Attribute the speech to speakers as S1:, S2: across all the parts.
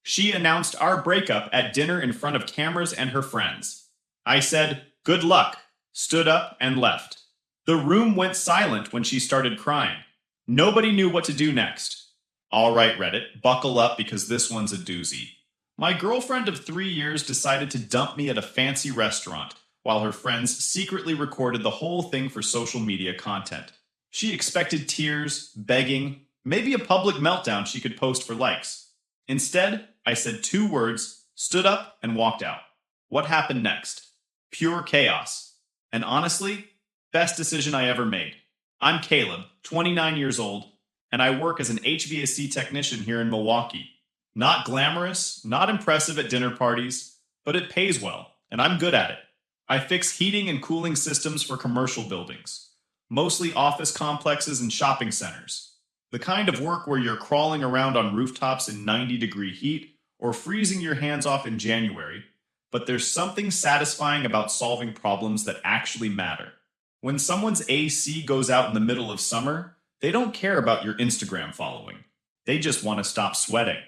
S1: She announced our breakup at dinner in front of cameras and her friends. I said, "Good luck," stood up, and left. The room went silent when she started crying. Nobody knew what to do next. All right, Reddit, buckle up because this one's a doozy. My girlfriend of 3 years decided to dump me at a fancy restaurant, while her friends secretly recorded the whole thing for social media content. She expected tears, begging, maybe a public meltdown she could post for likes. Instead, I said 2 words, stood up, and walked out. What happened next? Pure chaos. And honestly, best decision I ever made. I'm Caleb, 29 years old, and I work as an HVAC technician here in Milwaukee. Not glamorous, not impressive at dinner parties, but it pays well, and I'm good at it. I fix heating and cooling systems for commercial buildings, mostly office complexes and shopping centers. The kind of work where you're crawling around on rooftops in 90-degree heat or freezing your hands off in January, but there's something satisfying about solving problems that actually matter. When someone's AC goes out in the middle of summer, they don't care about your Instagram following. They just want to stop sweating.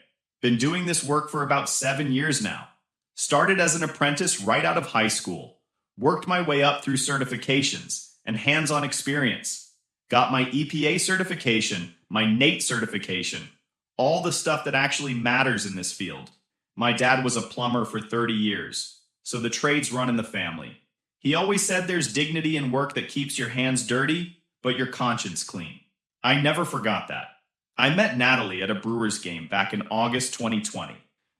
S1: Been doing this work for about 7 years now. Started as an apprentice right out of high school. Worked my way up through certifications and hands-on experience. Got my EPA certification, my NATE certification, all the stuff that actually matters in this field. My dad was a plumber for 30 years, so the trades run in the family. He always said there's dignity in work that keeps your hands dirty, but your conscience clean. I never forgot that. I met Natalie at a Brewers game back in August 2020.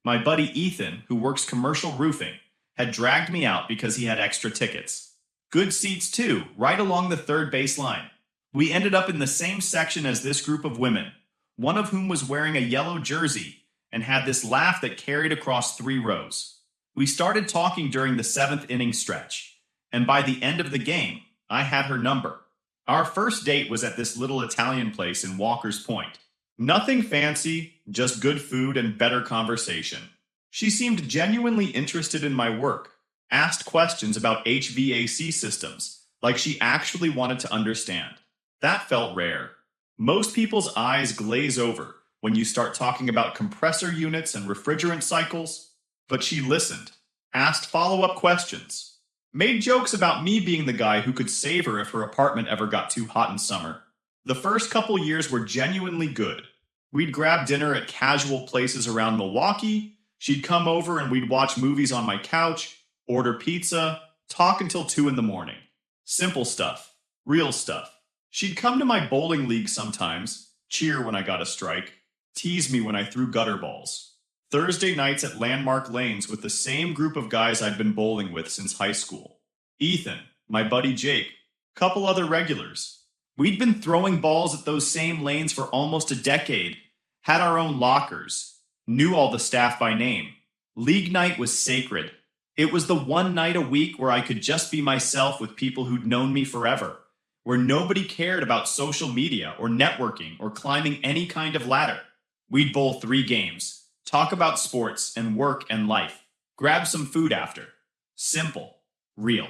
S1: My buddy Ethan, who works commercial roofing, had dragged me out because he had extra tickets. Good seats too, right along the third base line. We ended up in the same section as this group of women, one of whom was wearing a yellow jersey and had this laugh that carried across 3 rows. We started talking during the 7th inning stretch, and by the end of the game, I had her number. Our first date was at this little Italian place in Walker's Point. Nothing fancy, just good food and better conversation. She seemed genuinely interested in my work, asked questions about HVAC systems, like she actually wanted to understand. That felt rare. Most people's eyes glaze over when you start talking about compressor units and refrigerant cycles, but she listened, asked follow-up questions, made jokes about me being the guy who could save her if her apartment ever got too hot in summer. The first couple years were genuinely good. We'd grab dinner at casual places around Milwaukee. She'd come over and we'd watch movies on my couch, order pizza, talk until 2 in the morning. Simple stuff. Real stuff. She'd come to my bowling league sometimes, cheer when I got a strike, tease me when I threw gutter balls. Thursday nights at Landmark Lanes with the same group of guys I'd been bowling with since high school. Ethan, my buddy Jake, couple other regulars. We'd been throwing balls at those same lanes for almost a decade, had our own lockers, knew all the staff by name. League night was sacred. It was the one night a week where I could just be myself with people who'd known me forever, where nobody cared about social media or networking or climbing any kind of ladder. We'd bowl 3 games, talk about sports and work and life, grab some food after. Simple. Real.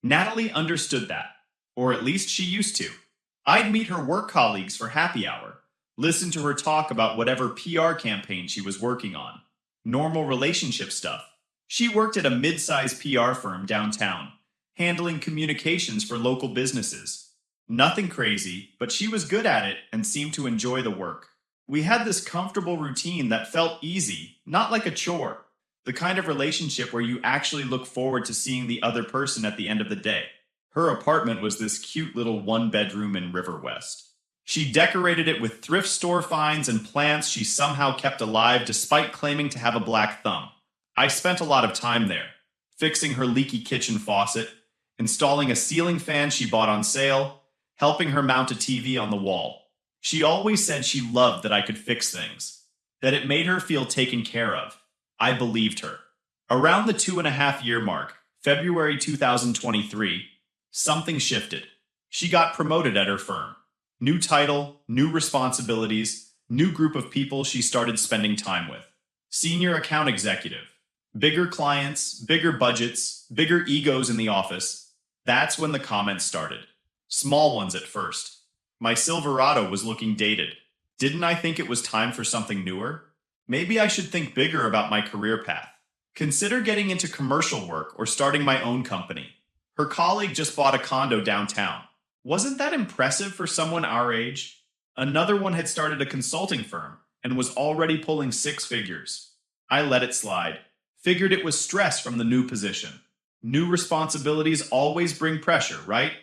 S1: Natalie understood that, or at least she used to. I'd meet her work colleagues for happy hour, listen to her talk about whatever PR campaign she was working on. Normal relationship stuff. She worked at a mid-sized PR firm downtown, handling communications for local businesses. Nothing crazy, but she was good at it and seemed to enjoy the work. We had this comfortable routine that felt easy, not like a chore. The kind of relationship where you actually look forward to seeing the other person at the end of the day. Her apartment was this cute little 1-bedroom in River West. She decorated it with thrift store finds and plants she somehow kept alive despite claiming to have a black thumb. I spent a lot of time there, fixing her leaky kitchen faucet, installing a ceiling fan she bought on sale, helping her mount a TV on the wall. She always said she loved that I could fix things, that it made her feel taken care of. I believed her. Around the 2.5-year mark, February 2023, something shifted. She got promoted at her firm. New title, new responsibilities, new group of people she started spending time with. Senior account executive. Bigger clients, bigger budgets, bigger egos in the office. That's when the comments started. Small ones at first. My Silverado was looking dated. Didn't I think it was time for something newer? Maybe I should think bigger about my career path. Consider getting into commercial work or starting my own company. Her colleague just bought a condo downtown. Wasn't that impressive for someone our age? Another one had started a consulting firm and was already pulling six figures. I let it slide. Figured it was stress from the new position. New responsibilities always bring pressure, right?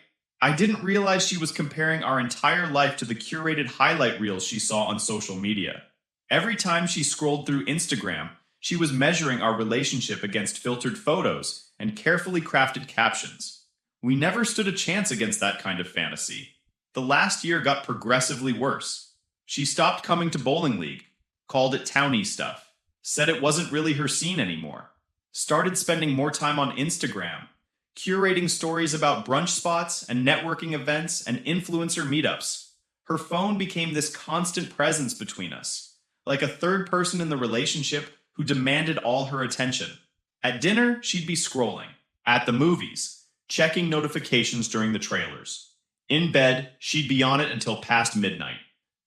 S1: I didn't realize she was comparing our entire life to the curated highlight reels she saw on social media. Every time she scrolled through Instagram, she was measuring our relationship against filtered photos and carefully crafted captions. We never stood a chance against that kind of fantasy. The last year got progressively worse. She stopped coming to bowling league, called it towny stuff, said it wasn't really her scene anymore, started spending more time on Instagram, curating stories about brunch spots and networking events and influencer meetups. Her phone became this constant presence between us, like a third person in the relationship who demanded all her attention. At dinner, she'd be scrolling. At the movies, checking notifications during the trailers. In bed, she'd be on it until past midnight,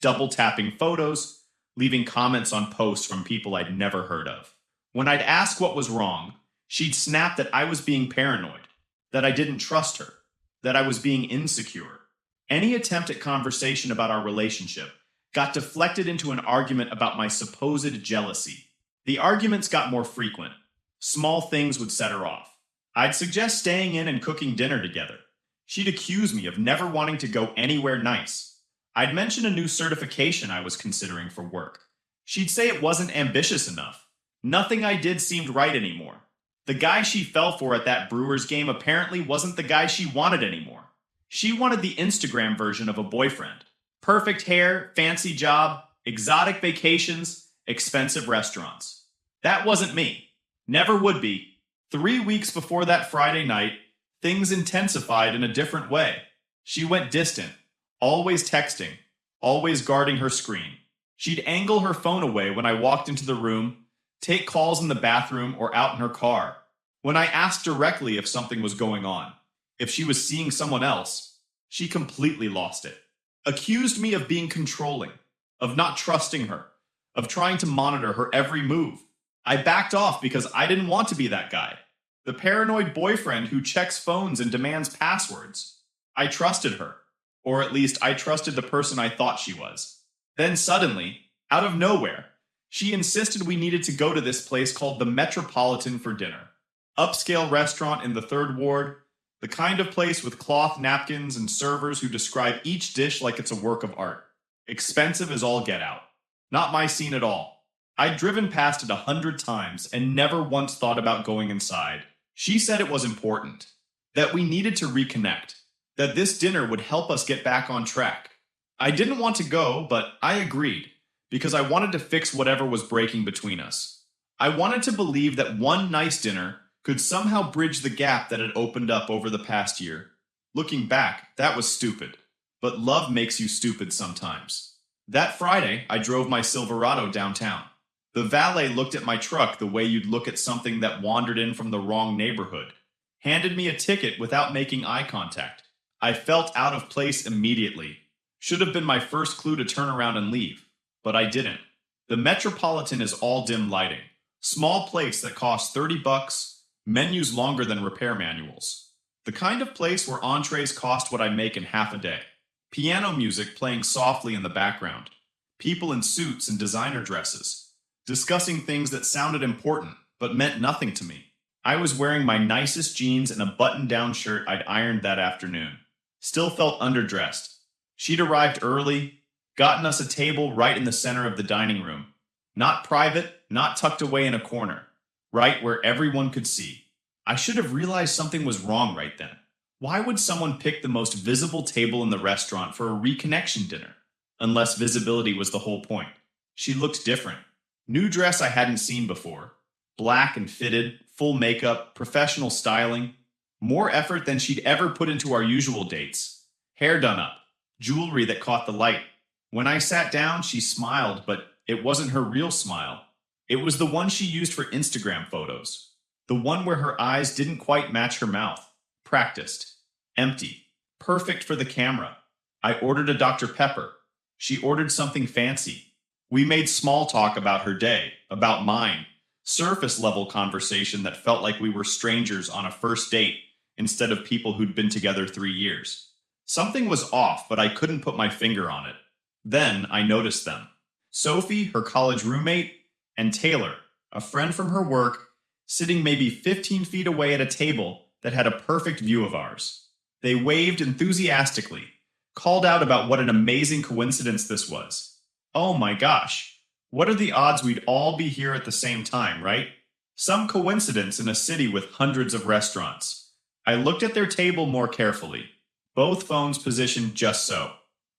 S1: double tapping photos, leaving comments on posts from people I'd never heard of. When I'd ask what was wrong, she'd snap that I was being paranoid, that I didn't trust her, that I was being insecure. Any attempt at conversation about our relationship got deflected into an argument about my supposed jealousy. The arguments got more frequent. Small things would set her off. I'd suggest staying in and cooking dinner together. She'd accuse me of never wanting to go anywhere nice. I'd mention a new certification I was considering for work. She'd say it wasn't ambitious enough. Nothing I did seemed right anymore. The guy she fell for at that Brewers game apparently wasn't the guy she wanted anymore. She wanted the Instagram version of a boyfriend. Perfect hair, fancy job, exotic vacations, expensive restaurants. That wasn't me. Never would be. 3 weeks before that Friday night, things intensified in a different way. She went distant, always texting, always guarding her screen. She'd angle her phone away when I walked into the room, take calls in the bathroom or out in her car. When I asked directly if something was going on, if she was seeing someone else, she completely lost it. Accused me of being controlling, of not trusting her, of trying to monitor her every move. I backed off because I didn't want to be that guy. The paranoid boyfriend who checks phones and demands passwords. I trusted her, or at least I trusted the person I thought she was. Then suddenly, out of nowhere, she insisted we needed to go to this place called the Metropolitan for dinner. Upscale restaurant in the Third Ward, the kind of place with cloth napkins and servers who describe each dish like it's a work of art. Expensive as all get out. Not my scene at all. I'd driven past it 100 times and never once thought about going inside. She said it was important, that we needed to reconnect, that this dinner would help us get back on track. I didn't want to go, but I agreed, because I wanted to fix whatever was breaking between us. I wanted to believe that one nice dinner could somehow bridge the gap that had opened up over the past year. Looking back, that was stupid. But love makes you stupid sometimes. That Friday, I drove my Silverado downtown. The valet looked at my truck the way you'd look at something that wandered in from the wrong neighborhood. Handed me a ticket without making eye contact. I felt out of place immediately. Should have been my first clue to turn around and leave. But I didn't. The Metropolitan is all dim lighting. Small place that costs $30, menus longer than repair manuals. The kind of place where entrees cost what I make in half a day. Piano music playing softly in the background. People in suits and designer dresses, discussing things that sounded important but meant nothing to me. I was wearing my nicest jeans and a button-down shirt I'd ironed that afternoon. Still felt underdressed. She'd arrived early, gotten us a table right in the center of the dining room. Not private, not tucked away in a corner. Right where everyone could see. I should have realized something was wrong right then. Why would someone pick the most visible table in the restaurant for a reconnection dinner? Unless visibility was the whole point. She looked different. New dress I hadn't seen before. Black and fitted, full makeup, professional styling. More effort than she'd ever put into our usual dates. Hair done up. Jewelry that caught the light. When I sat down, she smiled, but it wasn't her real smile. It was the one she used for Instagram photos. The one where her eyes didn't quite match her mouth. Practiced. Empty. Perfect for the camera. I ordered a Dr. Pepper. She ordered something fancy. We made small talk about her day, about mine, surface level conversation that felt like we were strangers on a first date instead of people who'd been together 3 years. Something was off, but I couldn't put my finger on it. Then I noticed them. Sophie, her college roommate, and Taylor, a friend from her work, sitting maybe 15 feet away at a table that had a perfect view of ours. They waved enthusiastically, called out about what an amazing coincidence this was. Oh my gosh, what are the odds we'd all be here at the same time, right? Some coincidence in a city with hundreds of restaurants. I looked at their table more carefully. Both phones positioned just so.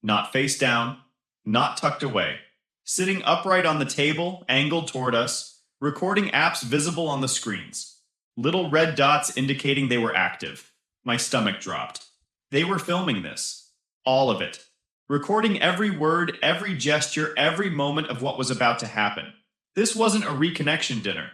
S1: Not face down, not tucked away. Sitting upright on the table, angled toward us, recording apps visible on the screens. Little red dots indicating they were active. My stomach dropped. They were filming this. All of it. Recording every word, every gesture, every moment of what was about to happen. This wasn't a reconnection dinner.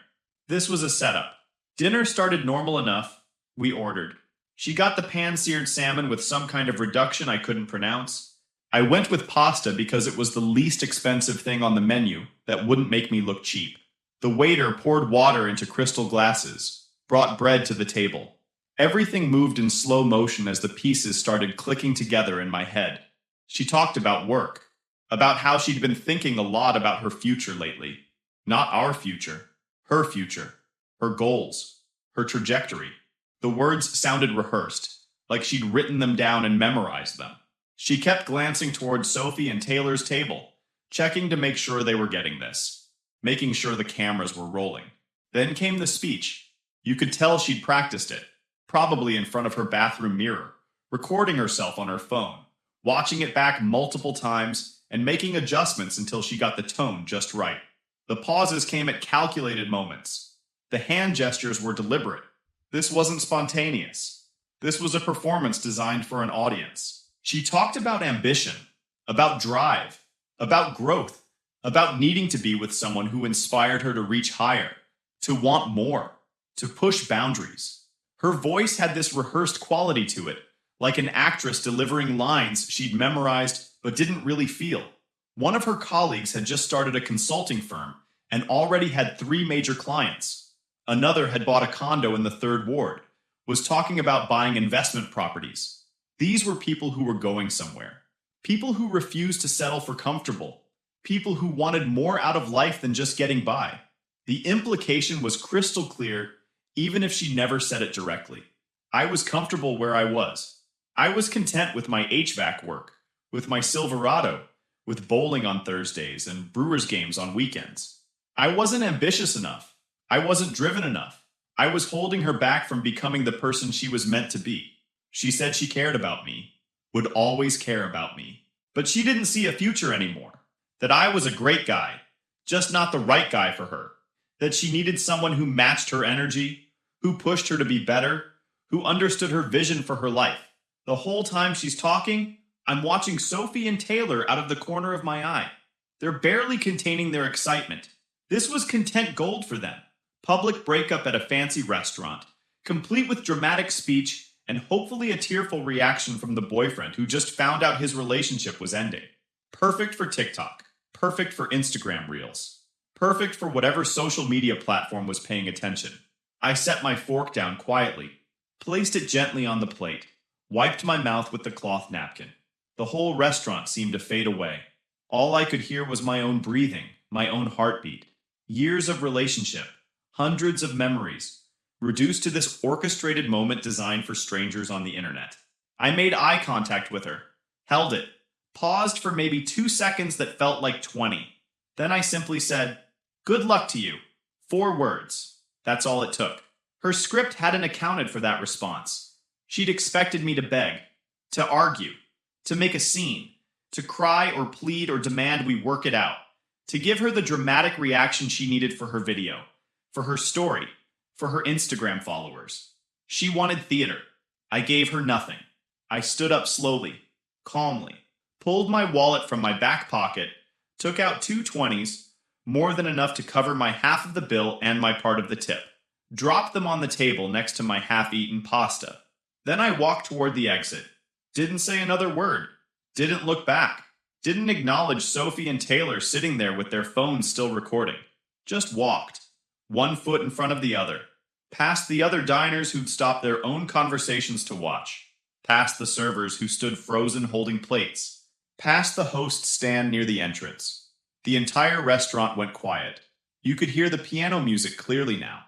S1: This was a setup. Dinner started normal enough. We ordered. She got the pan-seared salmon with some kind of reduction I couldn't pronounce. I went with pasta because it was the least expensive thing on the menu that wouldn't make me look cheap. The waiter poured water into crystal glasses, brought bread to the table. Everything moved in slow motion as the pieces started clicking together in my head. She talked about work, about how she'd been thinking a lot about her future lately. Not our future, her goals, her trajectory. The words sounded rehearsed, like she'd written them down and memorized them. She kept glancing toward Sophie and Taylor's table, checking to make sure they were getting this, making sure the cameras were rolling. Then came the speech. You could tell she'd practiced it, probably in front of her bathroom mirror, recording herself on her phone, watching it back multiple times, and making adjustments until she got the tone just right. The pauses came at calculated moments. The hand gestures were deliberate. This wasn't spontaneous. This was a performance designed for an audience. She talked about ambition, about drive, about growth, about needing to be with someone who inspired her to reach higher, to want more, to push boundaries. Her voice had this rehearsed quality to it, like an actress delivering lines she'd memorized but didn't really feel. One of her colleagues had just started a consulting firm and already had 3 major clients. Another had bought a condo in the 3rd ward, was talking about buying investment properties. These were people who were going somewhere. People who refused to settle for comfortable. People who wanted more out of life than just getting by. The implication was crystal clear, even if she never said it directly. I was comfortable where I was. I was content with my HVAC work, with my Silverado, with bowling on Thursdays and Brewers games on weekends. I wasn't ambitious enough. I wasn't driven enough. I was holding her back from becoming the person she was meant to be. She said she cared about me, would always care about me. But she didn't see a future anymore. That I was a great guy, just not the right guy for her. That she needed someone who matched her energy, who pushed her to be better, who understood her vision for her life. The whole time she's talking, I'm watching Sophie and Taylor out of the corner of my eye. They're barely containing their excitement. This was content gold for them. Public breakup at a fancy restaurant, complete with dramatic speech and hopefully a tearful reaction from the boyfriend who just found out his relationship was ending. Perfect for TikTok. Perfect for Instagram Reels. Perfect for whatever social media platform was paying attention. I set my fork down quietly, placed it gently on the plate, wiped my mouth with the cloth napkin. The whole restaurant seemed to fade away. All I could hear was my own breathing, my own heartbeat. Years of relationship, hundreds of memories, reduced to this orchestrated moment designed for strangers on the internet. I made eye contact with her, held it, paused for maybe 2 seconds that felt like 20. Then I simply said, "Good luck to you." 4 words. That's all it took. Her script hadn't accounted for that response. She'd expected me to beg, to argue, to make a scene, to cry or plead or demand we work it out, to give her the dramatic reaction she needed for her video, for her story, for her Instagram followers. She wanted theater. I gave her nothing. I stood up slowly, calmly, pulled my wallet from my back pocket, took out 2 20s, more than enough to cover my half of the bill and my part of the tip, dropped them on the table next to my half-eaten pasta. Then I walked toward the exit. Didn't say another word. Didn't look back. Didn't acknowledge Sophie and Taylor sitting there with their phones still recording. Just walked, one foot in front of the other, past the other diners who'd stopped their own conversations to watch, past the servers who stood frozen holding plates, past the host stand near the entrance. The entire restaurant went quiet. You could hear the piano music clearly now.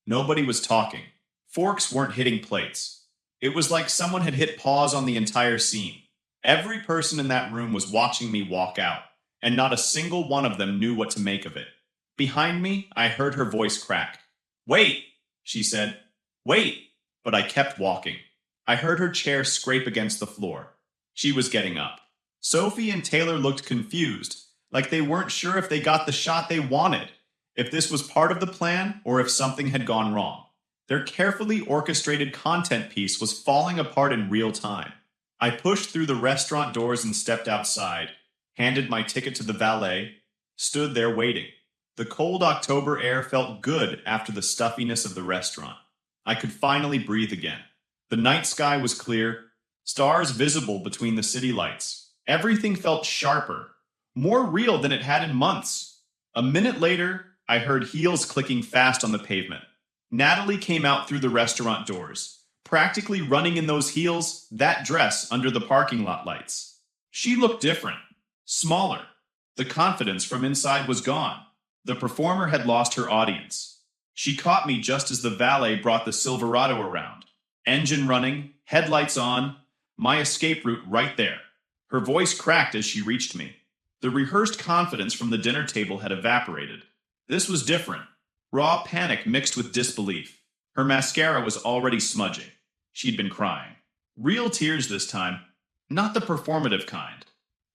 S1: Nobody was talking. Forks weren't hitting plates. It was like someone had hit pause on the entire scene. Every person in that room was watching me walk out, and not a single one of them knew what to make of it. Behind me, I heard her voice crack. "Wait," she said. "Wait." But I kept walking. I heard her chair scrape against the floor. She was getting up. Sophie and Taylor looked confused, like they weren't sure if they got the shot they wanted, if this was part of the plan or if something had gone wrong. Their carefully orchestrated content piece was falling apart in real time. I pushed through the restaurant doors and stepped outside, handed my ticket to the valet, stood there waiting. The cold October air felt good after the stuffiness of the restaurant. I could finally breathe again. The night sky was clear, stars visible between the city lights. Everything felt sharper, more real than it had in months. A minute later, I heard heels clicking fast on the pavement. Natalie came out through the restaurant doors, practically running in those heels, that dress under the parking lot lights. She looked different, smaller. The confidence from inside was gone. The performer had lost her audience. She caught me just as the valet brought the Silverado around. Engine running, headlights on, my escape route right there. Her voice cracked as she reached me. The rehearsed confidence from the dinner table had evaporated. This was different. Raw panic mixed with disbelief. Her mascara was already smudging. She'd been crying. Real tears this time, not the performative kind.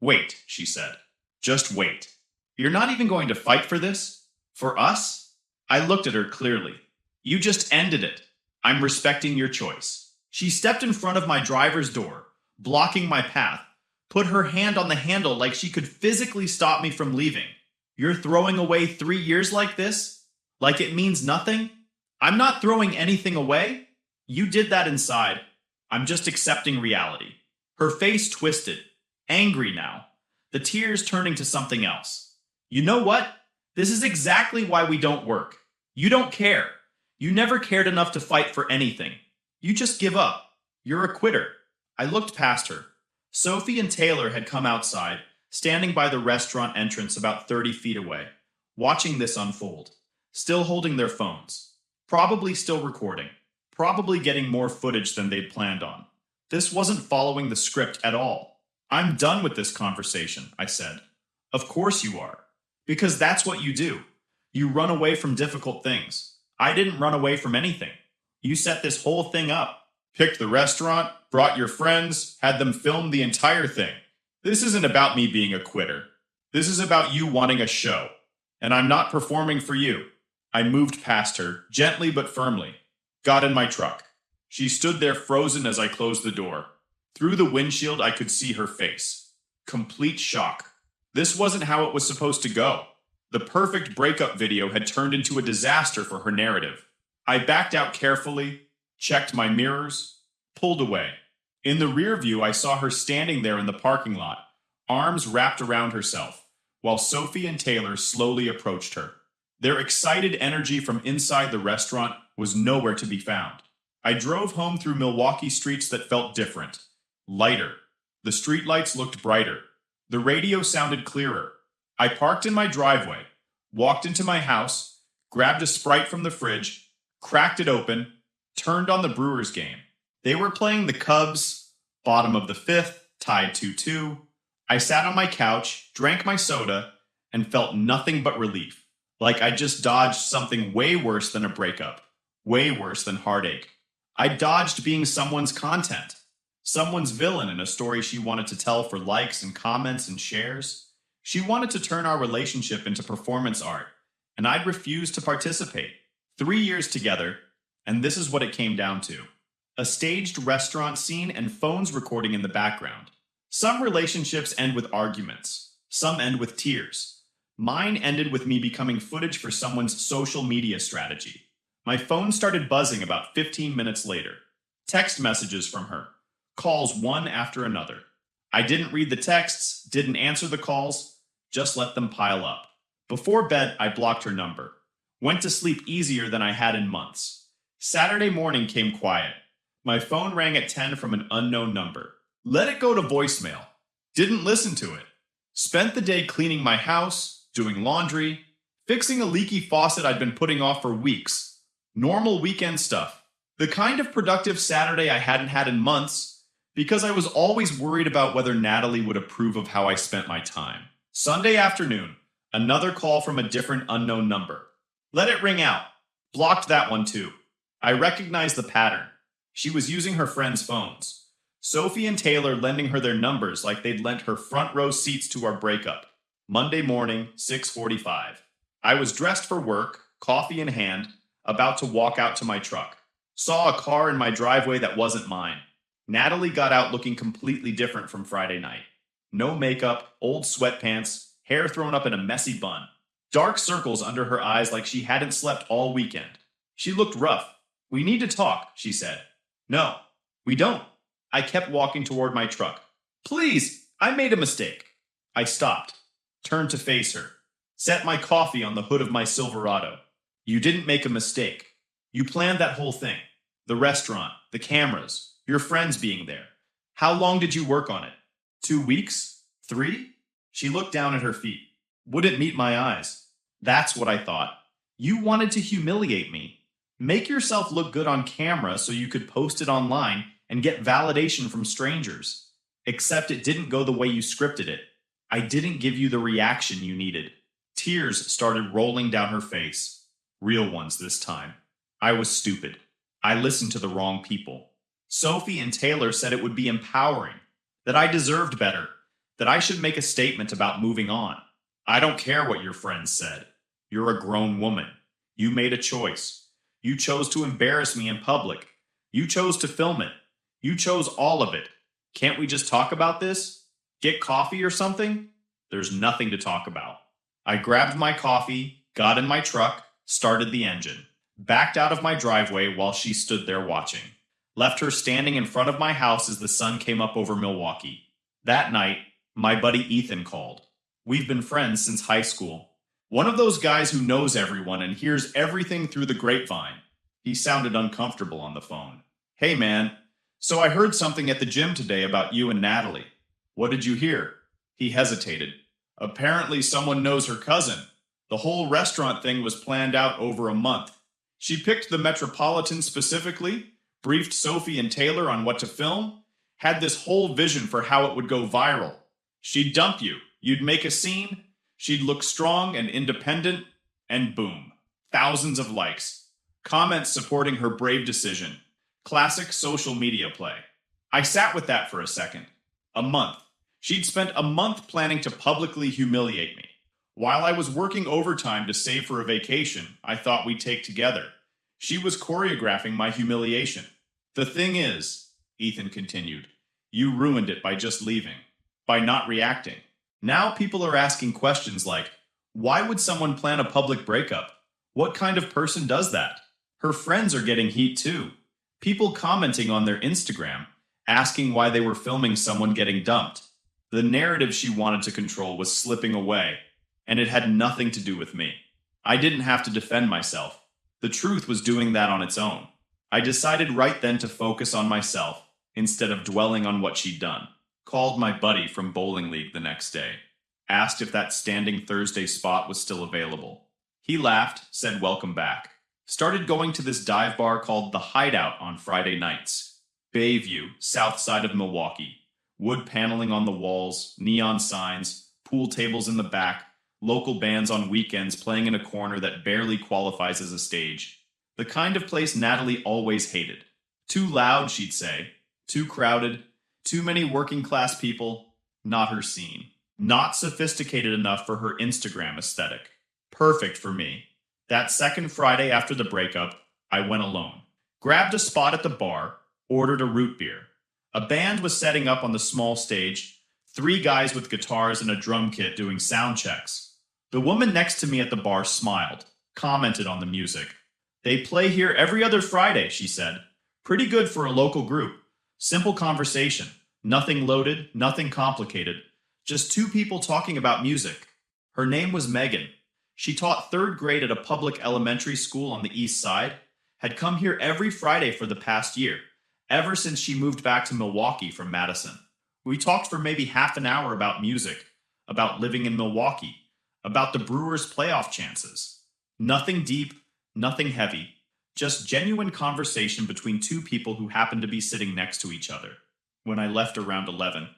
S1: "Wait," she said. "Just wait. You're not even going to fight for this? For us?" I looked at her clearly. "You just ended it. I'm respecting your choice." She stepped in front of my driver's door, blocking my path, put her hand on the handle like she could physically stop me from leaving. "You're throwing away 3 years like this? Like it means nothing?" "I'm not throwing anything away. You did that inside. I'm just accepting reality." Her face twisted, angry now, the tears turning to something else. "You know what? This is exactly why we don't work. You don't care. You never cared enough to fight for anything. You just give up. You're a quitter." I looked past her. Sophie and Taylor had come outside, standing by the restaurant entrance about 30 feet away, watching this unfold, still holding their phones, probably still recording, probably getting more footage than they'd planned on. This wasn't following the script at all. "I'm done with this conversation," I said. "Of course you are. Because that's what you do. You run away from difficult things. I didn't run away from anything. You set this whole thing up. Picked the restaurant, brought your friends, had them film the entire thing. This isn't about me being a quitter. This is about you wanting a show. And I'm not performing for you." I moved past her, gently but firmly. Got in my truck. She stood there frozen as I closed the door. Through the windshield, I could see her face. Complete shock. This wasn't how it was supposed to go. The perfect breakup video had turned into a disaster for her narrative. I backed out carefully, checked my mirrors, pulled away. In the rear view, I saw her standing there in the parking lot, arms wrapped around herself, while Sophie and Taylor slowly approached her. Their excited energy from inside the restaurant was nowhere to be found. I drove home through Milwaukee streets that felt different, lighter. The streetlights looked brighter. The radio sounded clearer. I parked in my driveway, walked into my house, grabbed a Sprite from the fridge, cracked it open, turned on the Brewers game. They were playing the Cubs, bottom of the fifth, tied 2-2. I sat on my couch, drank my soda, and felt nothing but relief. Like I just dodged something way worse than a breakup, way worse than heartache. I dodged being someone's content, someone's villain in a story she wanted to tell for likes and comments and shares. She wanted to turn our relationship into performance art, and I'd refused to participate. 3 years together, and this is what it came down to. A staged restaurant scene and phones recording in the background. Some relationships end with arguments. Some end with tears. Mine ended with me becoming footage for someone's social media strategy. My phone started buzzing about 15 minutes later. Text messages from her. Calls one after another. I didn't read the texts, didn't answer the calls, just let them pile up. Before bed, I blocked her number. Went to sleep easier than I had in months. Saturday morning came quiet. My phone rang at 10 from an unknown number. Let it go to voicemail. Didn't listen to it. Spent the day cleaning my house, doing laundry, fixing a leaky faucet I'd been putting off for weeks. Normal weekend stuff. The kind of productive Saturday I hadn't had in months because I was always worried about whether Natalie would approve of how I spent my time. Sunday afternoon, another call from a different unknown number. Let it ring out. Blocked that one too. I recognized the pattern. She was using her friends' phones. Sophie and Taylor lending her their numbers like they'd lent her front row seats to our breakup. Monday morning, 6:45. I was dressed for work, coffee in hand, about to walk out to my truck. Saw a car in my driveway that wasn't mine. Natalie got out looking completely different from Friday night. No makeup, old sweatpants, hair thrown up in a messy bun. Dark circles under her eyes like she hadn't slept all weekend. She looked rough. "We need to talk," she said. "No, we don't." I kept walking toward my truck. "Please, I made a mistake." I stopped, turned to face her, set my coffee on the hood of my Silverado. "You didn't make a mistake. You planned that whole thing. The restaurant, the cameras, your friends being there. How long did you work on it? 2 weeks? 3? She looked down at her feet. Wouldn't meet my eyes. That's what I thought. You wanted to humiliate me. Make yourself look good on camera so you could post it online and get validation from strangers. Except it didn't go the way you scripted it. I didn't give you the reaction you needed." Tears started rolling down her face. Real ones this time. I was stupid. I listened to the wrong people. Sophie and Taylor said it would be empowering, that I deserved better, that I should make a statement about moving on. I don't care what your friends said. You're a grown woman. You made a choice. You chose to embarrass me in public. You chose to film it. You chose all of it. Can't we just talk about this? Get coffee or something? There's nothing to talk about. I grabbed my coffee, got in my truck, started the engine, backed out of my driveway while she stood there watching. Left her standing in front of my house as the sun came up over Milwaukee. That night, my buddy Ethan called. We've been friends since high school. One of those guys who knows everyone and hears everything through the grapevine. He sounded uncomfortable on the phone. "Hey man, so I heard something at the gym today about you and Natalie. What did you hear?" He hesitated. "Apparently someone knows her cousin. The whole restaurant thing was planned out over a month. She picked the Metropolitan specifically, briefed Sophie and Taylor on what to film, had this whole vision for how it would go viral. She'd dump you, you'd make a scene, she'd look strong and independent, and boom, thousands of likes. Comments supporting her brave decision. Classic social media play. I sat with that for a second. A month. She'd spent a month planning to publicly humiliate me. While I was working overtime to save for a vacation I thought we'd take together, she was choreographing my humiliation. The thing is, Ethan continued, you ruined it by just leaving, by not reacting. Now people are asking questions like, why would someone plan a public breakup? What kind of person does that? Her friends are getting heat too. People commenting on their Instagram, asking why they were filming someone getting dumped. The narrative she wanted to control was slipping away, and it had nothing to do with me. I didn't have to defend myself. The truth was doing that on its own. I decided right then to focus on myself, instead of dwelling on what she'd done. Called my buddy from bowling league the next day. Asked if that standing Thursday spot was still available. He laughed, said welcome back. Started going to this dive bar called The Hideout on Friday nights. Bayview, south side of Milwaukee. Wood paneling on the walls, neon signs, pool tables in the back, local bands on weekends playing in a corner that barely qualifies as a stage. The kind of place Natalie always hated. Too loud, she'd say. Too crowded. Too many working class people. Not her scene. Not sophisticated enough for her Instagram aesthetic. Perfect for me. That second Friday after the breakup, I went alone. Grabbed a spot at the bar, ordered a root beer. A band was setting up on the small stage, 3 guys with guitars and a drum kit doing sound checks. The woman next to me at the bar smiled, commented on the music. They play here every other Friday, she said. Pretty good for a local group. Simple conversation. Nothing loaded, nothing complicated. Just two people talking about music. Her name was Megan. She taught third grade at a public elementary school on the east side, had come here every Friday for the past year, ever since she moved back to Milwaukee from Madison. We talked for maybe half an hour about music, about living in Milwaukee, about the Brewers' playoff chances. Nothing deep, nothing heavy, just genuine conversation between two people who happened to be sitting next to each other. When I left around 11,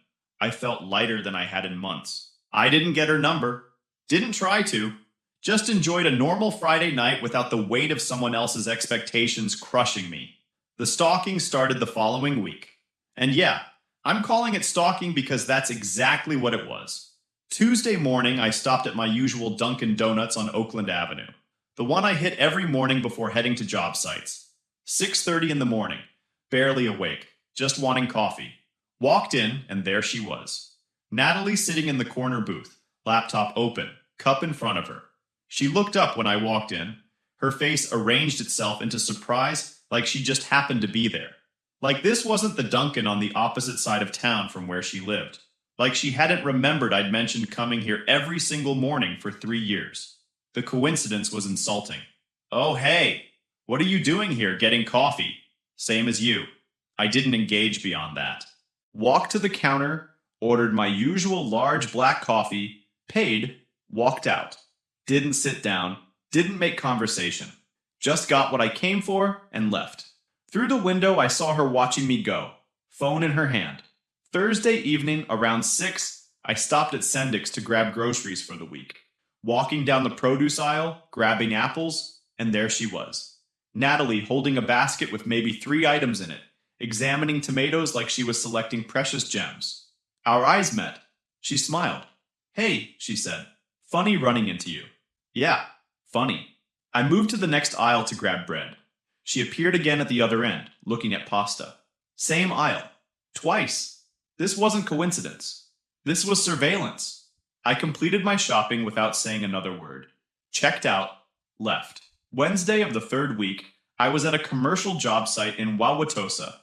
S1: I felt lighter than I had in months. I didn't get her number, didn't try to, just enjoyed a normal Friday night without the weight of someone else's expectations crushing me. The stalking started the following week. And yeah, I'm calling it stalking because that's exactly what it was. Tuesday morning, I stopped at my usual Dunkin' Donuts on Oakland Avenue, the one I hit every morning before heading to job sites. 6:30 in the morning, barely awake, just wanting coffee. Walked in, and there she was. Natalie sitting in the corner booth, laptop open, cup in front of her. She looked up when I walked in. Her face arranged itself into surprise like she just happened to be there. Like this wasn't the Dunkin' on the opposite side of town from where she lived. Like she hadn't remembered I'd mentioned coming here every single morning for 3 years. The coincidence was insulting. Oh, hey, what are you doing here getting coffee? Same as you. I didn't engage beyond that. Walked to the counter, ordered my usual large black coffee, paid, walked out. Didn't sit down, didn't make conversation. Just got what I came for and left. Through the window, I saw her watching me go, phone in her hand. Thursday evening, around 6, I stopped at Sendik's to grab groceries for the week. Walking down the produce aisle, grabbing apples, and there she was. Natalie holding a basket with maybe 3 items in it, examining tomatoes like she was selecting precious gems. Our eyes met. She smiled. Hey, she said. Funny running into you. Yeah, funny. I moved to the next aisle to grab bread. She appeared again at the other end, looking at pasta. Same aisle. Twice. This wasn't coincidence. This was surveillance. I completed my shopping without saying another word. Checked out, left. Wednesday of the 3rd week, I was at a commercial job site in Wauwatosa.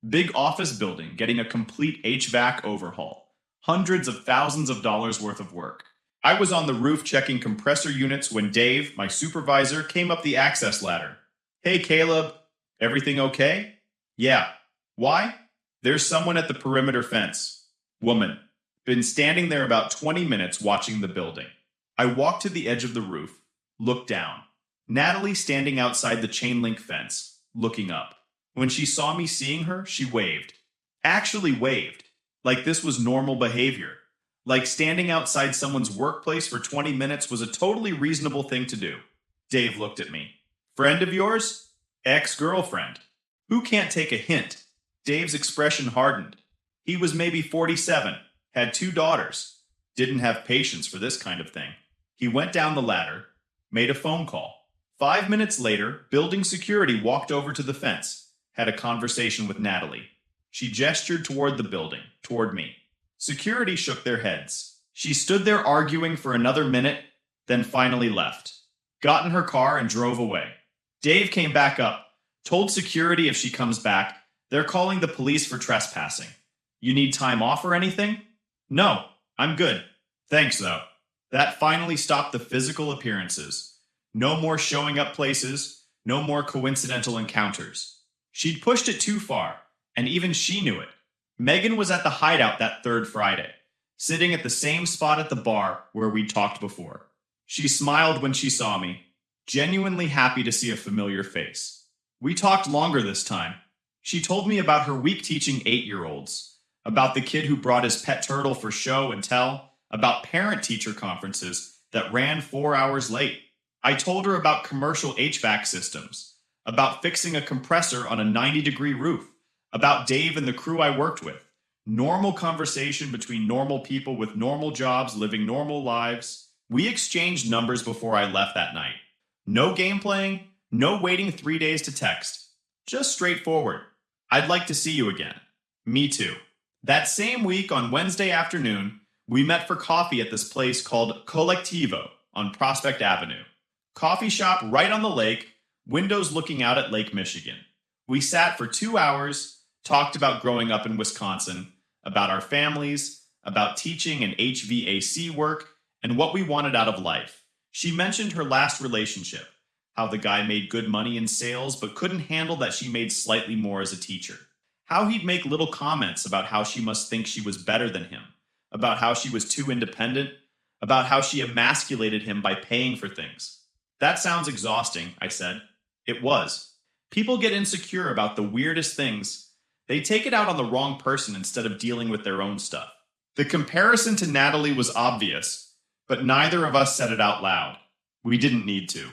S1: Big office building getting a complete HVAC overhaul. Hundreds of thousands of dollars worth of work. I was on the roof checking compressor units when Dave, my supervisor, came up the access ladder. Hey, Caleb. Everything okay? Yeah. Why? There's someone at the perimeter fence. Woman. Been standing there about 20 minutes watching the building. I walked to the edge of the roof, looked down. Natalie standing outside the chain link fence, looking up. When she saw me seeing her, she waved. Actually waved. Like this was normal behavior. Like standing outside someone's workplace for 20 minutes was a totally reasonable thing to do. Dave looked at me. Friend of yours? Ex-girlfriend. Who can't take a hint? Dave's expression hardened. He was maybe 47, had 2 daughters. Didn't have patience for this kind of thing. He went down the ladder, made a phone call. 5 minutes later, building security walked over to the fence, had a conversation with Natalie. She gestured toward the building, toward me. Security shook their heads. She stood there arguing for another minute, then finally left. Got in her car and drove away. Dave came back up, told security if she comes back, they're calling the police for trespassing. You need time off or anything? No, I'm good. Thanks, though. That finally stopped the physical appearances. No more showing up places, no more coincidental encounters. She'd pushed it too far, and even she knew it. Megan was at the hideout that 3rd Friday, sitting at the same spot at the bar where we'd talked before. She smiled when she saw me, genuinely happy to see a familiar face. We talked longer this time. She told me about her week teaching 8-year-olds, about the kid who brought his pet turtle for show and tell, about parent-teacher conferences that ran 4 hours late. I told her about commercial HVAC systems, about fixing a compressor on a 90-degree roof, about Dave and the crew I worked with. Normal conversation between normal people with normal jobs living normal lives. We exchanged numbers before I left that night. No game playing, no waiting 3 days to text. Just straightforward. I'd like to see you again. Me too. That same week on Wednesday afternoon, we met for coffee at this place called Colectivo on Prospect Avenue. Coffee shop right on the lake, windows looking out at Lake Michigan. We sat for 2 hours, talked about growing up in Wisconsin, about our families, about teaching and HVAC work, and what we wanted out of life. She mentioned her last relationship, how the guy made good money in sales but couldn't handle that she made slightly more as a teacher. How he'd make little comments about how she must think she was better than him, about how she was too independent, about how she emasculated him by paying for things. That sounds exhausting, I said. It was. People get insecure about the weirdest things. They take it out on the wrong person instead of dealing with their own stuff. The comparison to Natalie was obvious, but neither of us said it out loud. We didn't need to.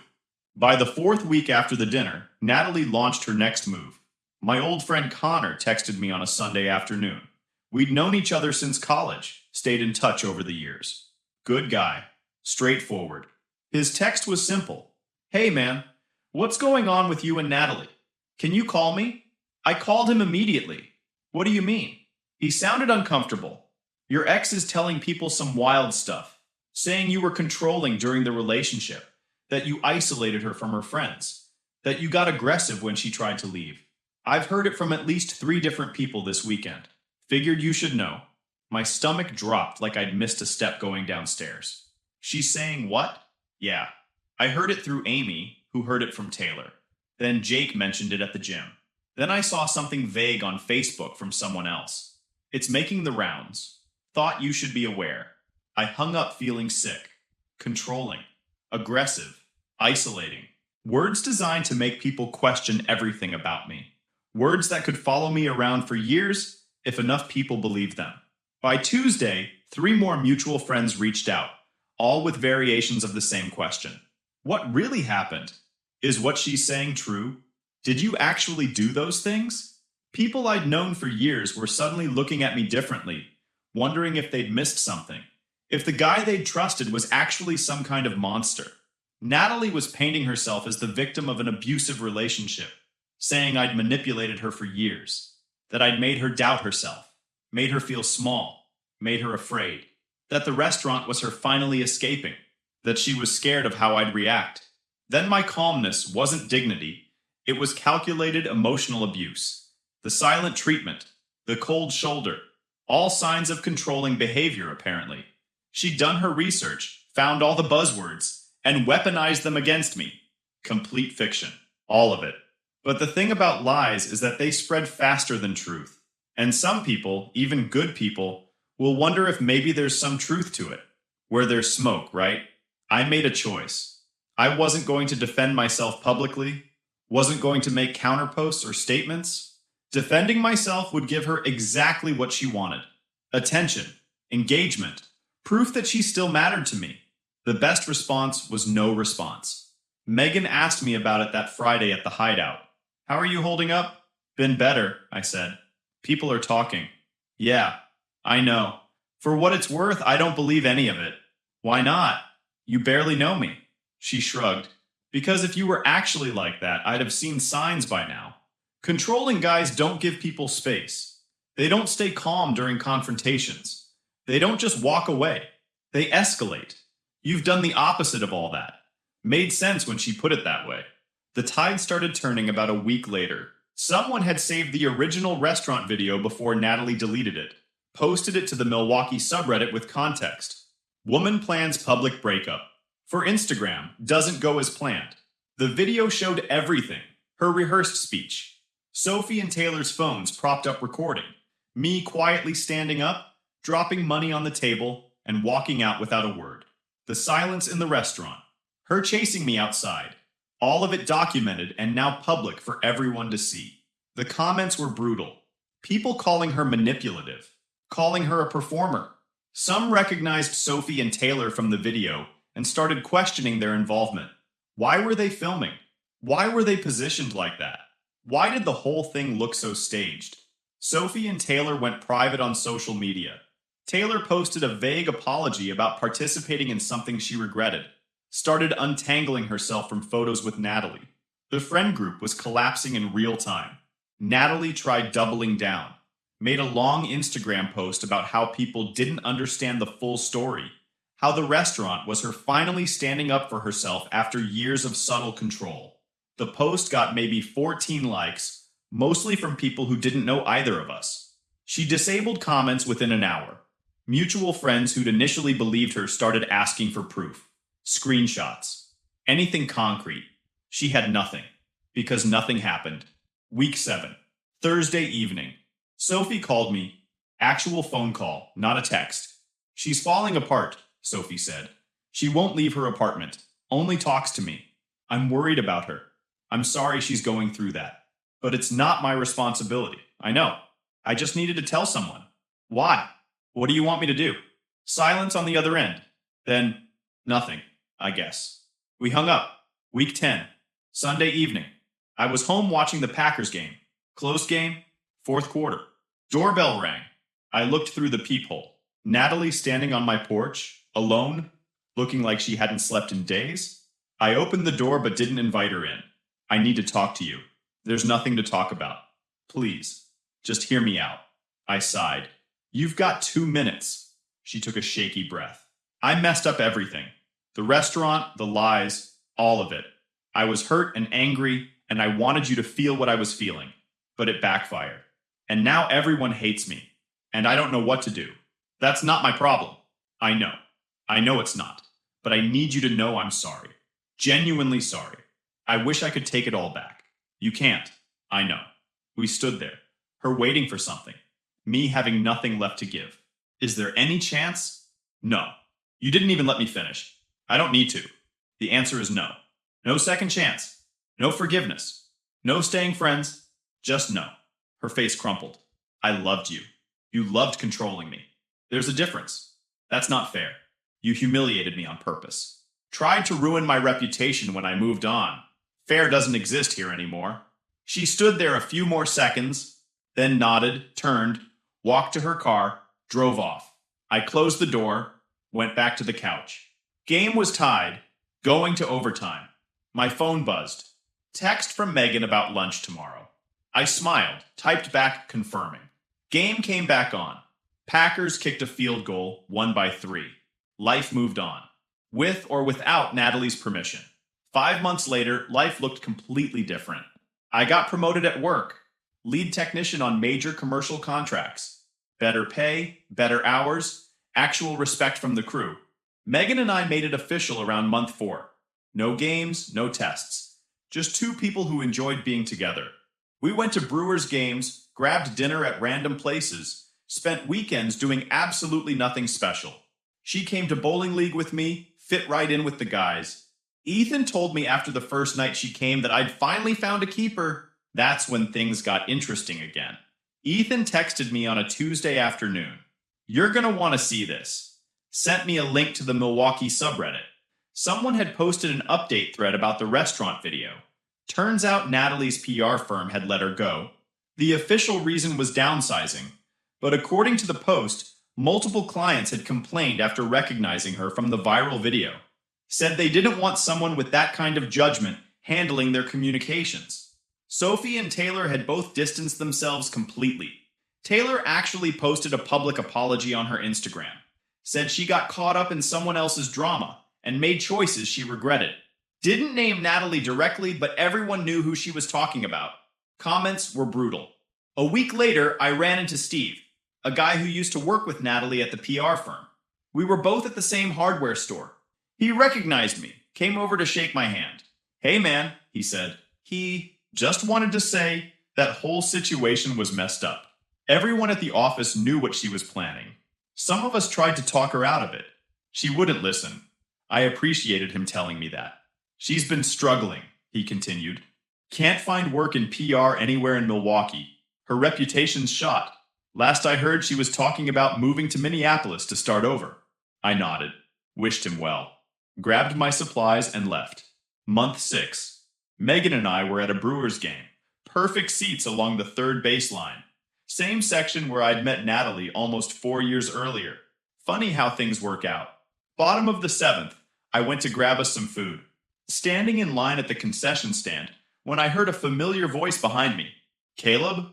S1: By the fourth week after the dinner, Natalie launched her next move. My old friend Connor texted me on a Sunday afternoon. We'd known each other since college, stayed in touch over the years. Good guy. Straightforward. His text was simple. Hey man, what's going on with you and Natalie? Can you call me? I called him immediately. What do you mean? He sounded uncomfortable. Your ex is telling people some wild stuff, saying you were controlling during the relationship, that you isolated her from her friends, that you got aggressive when she tried to leave. I've heard it from at least 3 different people this weekend. Figured you should know. My stomach dropped like I'd missed a step going downstairs. She's saying what? Yeah. I heard it through Amy, who heard it from Taylor. Then Jake mentioned it at the gym. Then I saw something vague on Facebook from someone else. It's making the rounds. Thought you should be aware. I hung up feeling sick. Controlling. Aggressive. Isolating. Words designed to make people question everything about me. Words that could follow me around for years if enough people believed them. By Tuesday, 3 more mutual friends reached out, all with variations of the same question. What really happened? Is what she's saying true? Did you actually do those things? People I'd known for years were suddenly looking at me differently, wondering if they'd missed something. If the guy they'd trusted was actually some kind of monster. Natalie was painting herself as the victim of an abusive relationship, saying I'd manipulated her for years, that I'd made her doubt herself, made her feel small, made her afraid, that the restaurant was her finally escaping, that she was scared of how I'd react. Then my calmness wasn't dignity, it was calculated emotional abuse. The silent treatment, the cold shoulder, all signs of controlling behavior apparently. She'd done her research, found all the buzzwords, and weaponized them against me. Complete fiction. All of it. But the thing about lies is that they spread faster than truth. And some people, even good people, will wonder if maybe there's some truth to it. Where there's smoke, right? I made a choice. I wasn't going to defend myself publicly, wasn't going to make counterposts or statements. Defending myself would give her exactly what she wanted. Attention, engagement, proof that she still mattered to me. The best response was no response. Megan asked me about it that Friday at the hideout. How are you holding up? Been better, I said. People are talking. Yeah, I know. For what it's worth, I don't believe any of it. Why not? You barely know me. She shrugged. Because if you were actually like that, I'd have seen signs by now. Controlling guys don't give people space. They don't stay calm during confrontations. They don't just walk away. They escalate. You've done the opposite of all that. Made sense when she put it that way. The tide started turning about a week later. Someone had saved the original restaurant video before Natalie deleted it. Posted it to the Milwaukee subreddit with context. Woman plans public breakup. For Instagram, doesn't go as planned. The video showed everything. Her rehearsed speech. Sophie and Taylor's phones propped up recording. Me quietly standing up, dropping money on the table, and walking out without a word. The silence in the restaurant. Her chasing me outside. All of it documented and now public for everyone to see. The comments were brutal. People calling her manipulative. Calling her a performer. Some recognized Sophie and Taylor from the video and started questioning their involvement. Why were they filming? Why were they positioned like that? Why did the whole thing look so staged? Sophie and Taylor went private on social media. Taylor posted a vague apology about participating in something she regretted. Started untangling herself from photos with Natalie. The friend group was collapsing in real time. Natalie tried doubling down. Made a long Instagram post about how people didn't understand the full story. How the restaurant was her finally standing up for herself after years of subtle control. The post got maybe 14 likes, mostly from people who didn't know either of us. She disabled comments within an hour. Mutual friends who'd initially believed her started asking for proof, screenshots, anything concrete. She had nothing, because nothing happened. Week 7, Thursday evening. Sophie called me. Actual phone call, not a text. She's falling apart, Sophie said. She won't leave her apartment, only talks to me. I'm worried about her. I'm sorry she's going through that. But it's not my responsibility. I know. I just needed to tell someone. Why? What do you want me to do? Silence on the other end. Then, nothing, I guess. We hung up. Week 10, Sunday evening. I was home watching the Packers game. Close game, fourth quarter. Doorbell rang. I looked through the peephole. Natalie standing on my porch, alone, looking like she hadn't slept in days. I opened the door but didn't invite her in. I need to talk to you. There's nothing to talk about. Please, just hear me out. I sighed. You've got 2 minutes. She took a shaky breath. I messed up everything. The restaurant, the lies, all of it. I was hurt and angry, and I wanted you to feel what I was feeling. But it backfired. And now everyone hates me. And I don't know what to do. That's not my problem. I know. I know it's not. But I need you to know I'm sorry. Genuinely sorry. I wish I could take it all back. You can't. I know. We stood there, her waiting for something. Me having nothing left to give. Is there any chance? No. You didn't even let me finish. I don't need to. The answer is no. No second chance. No forgiveness. No staying friends. Just no. Her face crumpled. I loved you. You loved controlling me. There's a difference. That's not fair. You humiliated me on purpose. Tried to ruin my reputation when I moved on. Fair doesn't exist here anymore. She stood there a few more seconds, then nodded, turned, walked to her car, drove off. I closed the door, went back to the couch. Game was tied, going to overtime. My phone buzzed. Text from Megan about lunch tomorrow. I smiled, typed back confirming. Game came back on. Packers kicked a field goal, won by 3. Life moved on. With or without Natalie's permission. 5 months later, life looked completely different. I got promoted at work. Lead technician on major commercial contracts. Better pay, better hours, actual respect from the crew. Megan and I made it official around month 4. No games, no tests. Just 2 people who enjoyed being together. We went to Brewers games, grabbed dinner at random places, spent weekends doing absolutely nothing special. She came to bowling league with me, fit right in with the guys. Ethan told me after the first night she came that I'd finally found a keeper. That's when things got interesting again. Ethan texted me on a Tuesday afternoon. You're gonna want to see this. Sent me a link to the Milwaukee subreddit. Someone had posted an update thread about the restaurant video. Turns out Natalie's PR firm had let her go. The official reason was downsizing, but according to the post, multiple clients had complained after recognizing her from the viral video. Said they didn't want someone with that kind of judgment handling their communications. Sophie and Taylor had both distanced themselves completely. Taylor actually posted a public apology on her Instagram. Said she got caught up in someone else's drama and made choices she regretted. Didn't name Natalie directly, but everyone knew who she was talking about. Comments were brutal. A week later, I ran into Steve, a guy who used to work with Natalie at the PR firm. We were both at the same hardware store. He recognized me, came over to shake my hand. Hey man, he said. He just wanted to say that whole situation was messed up. Everyone at the office knew what she was planning. Some of us tried to talk her out of it. She wouldn't listen. I appreciated him telling me that. She's been struggling, he continued. Can't find work in PR anywhere in Milwaukee. Her reputation's shot. Last I heard, she was talking about moving to Minneapolis to start over. I nodded, wished him well, grabbed my supplies and left. Month 6. Megan and I were at a Brewers game. Perfect seats along the third baseline. Same section where I'd met Natalie almost 4 years earlier. Funny how things work out. Bottom of the 7th, I went to grab us some food. Standing in line at the concession stand when I heard a familiar voice behind me. Caleb?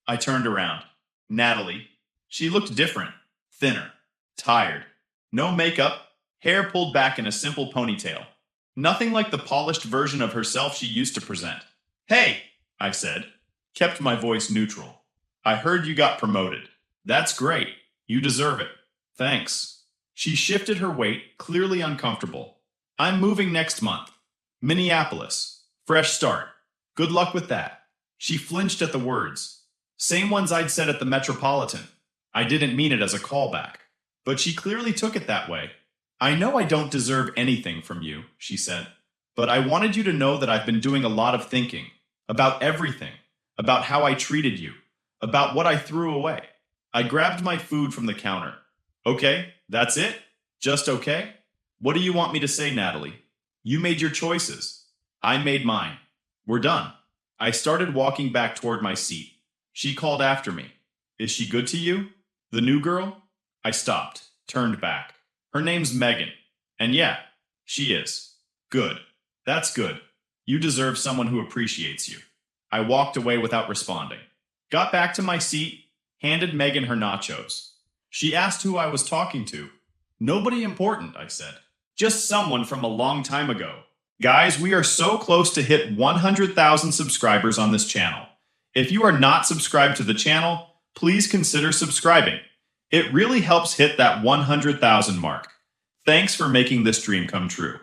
S1: I turned around. Natalie. She looked different, thinner, tired. No makeup, hair pulled back in a simple ponytail. Nothing like the polished version of herself she used to present. Hey, I said, kept my voice neutral. I heard you got promoted. That's great. You deserve it. Thanks. She shifted her weight, clearly uncomfortable. I'm moving next month. Minneapolis. Fresh start. Good luck with that. She flinched at the words. Same ones I'd said at the Metropolitan. I didn't mean it as a callback. But she clearly took it that way. I know I don't deserve anything from you, she said. But I wanted you to know that I've been doing a lot of thinking. About everything. About how I treated you. About what I threw away. I grabbed my food from the counter. Okay, that's it? Just okay? What do you want me to say, Natalie? You made your choices. I made mine. We're done. I started walking back toward my seat. She called after me. Is she good to you? The new girl? I stopped, turned back. Her name's Megan. And yeah, she is. Good. That's good. You deserve someone who appreciates you. I walked away without responding. Got back to my seat, handed Megan her nachos. She asked who I was talking to. Nobody important, I said. Just someone from a long time ago. Guys, we are so close to hit 100,000 subscribers on this channel. If you are not subscribed to the channel, please consider subscribing. It really helps hit that 100,000 mark. Thanks for making this dream come true.